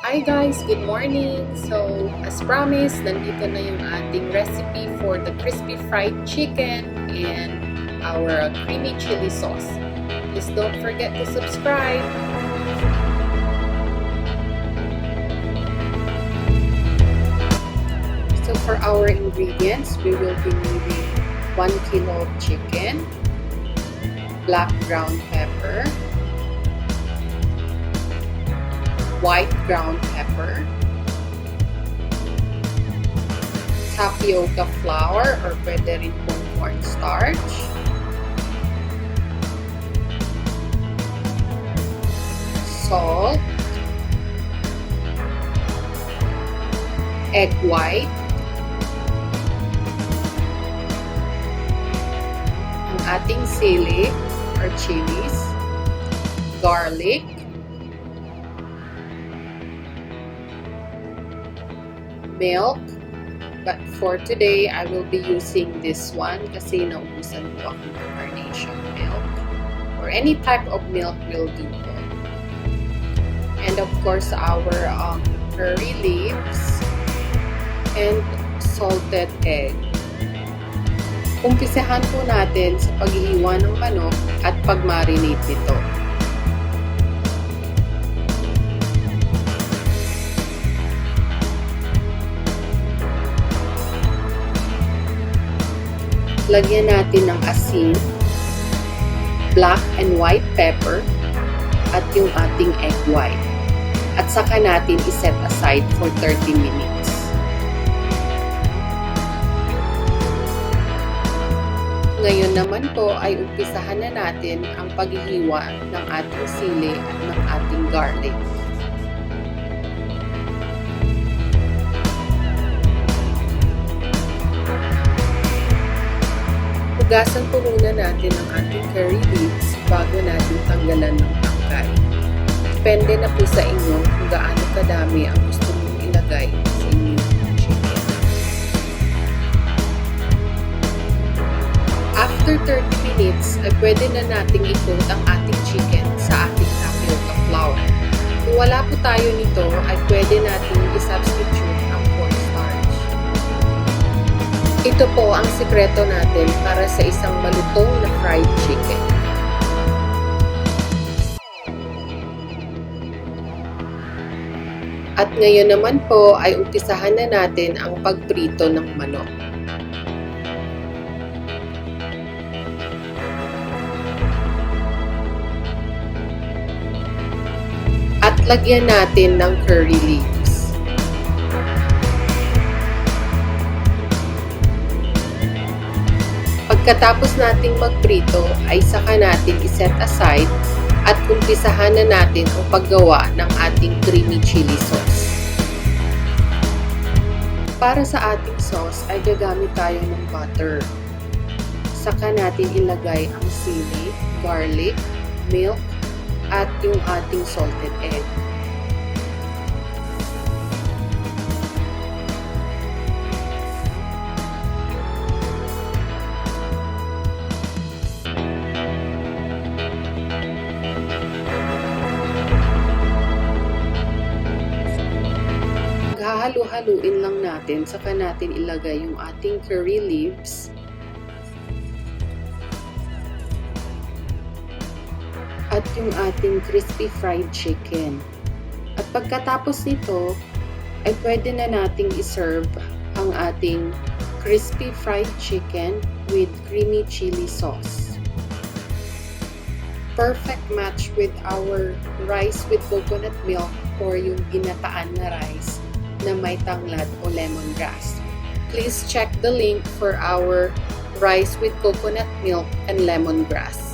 Hi guys, good morning! So, as promised, nandito na yung ating recipe for the crispy fried chicken and our creamy chili sauce. Please don't forget to subscribe! So for our ingredients, we will be needing 1 kilo of chicken, black ground pepper, white ground pepper, tapioca flour or pwede rin pong cornstarch, salt, egg white, ang ating sili or chilies, garlic, milk, but for today, I will be using this one kasi naubusan po ako ng carnation milk or any type of milk will do po. And of course, our curry leaves and salted egg. Umpisahan po natin sa paghihiwa ng manok at pag-marinate nito. Lagyan natin ng asin, black and white pepper, at yung ating egg white. At saka natin iset aside for 30 minutes. Ngayon naman po ay umpisahan na natin ang paghihiwa ng ating sili at ng ating garlic. Hugasan po muna natin ang ating curry leaves bago natin tanggalan ng tangkay. Depende na po sa inyo kung gaano kadami ang gusto mong ilagay sa inyong chicken. After 30 minutes, ay pwede na nating i-coat ang ating chicken sa ating tapioca flour. Kung wala po tayo nito, ay pwede nating i-substitute ang cornstarch. Ito po ang sikreto natin para sa isang malutong na fried chicken. At ngayon naman po ay umpisahan na natin ang pagprito ng manok. At lagyan natin ng curry leaves. Pagkatapos nating magprito ay saka natin iset aside at umpisahan na natin ang paggawa ng ating creamy chili sauce. Para sa ating sauce ay gagamit tayo ng butter. Saka natin ilagay ang sili, garlic, milk, at yung ating salted egg. Hahalo-haluin lang natin, saka natin ilagay yung ating curry leaves at yung ating crispy fried chicken. At pagkatapos nito, ay pwede na nating iserve ang ating crispy fried chicken with creamy chili sauce. Perfect match with our rice with coconut milk or yung ginataan na rice na may tanglad o lemongrass. Please check the link for our rice with coconut milk and lemongrass.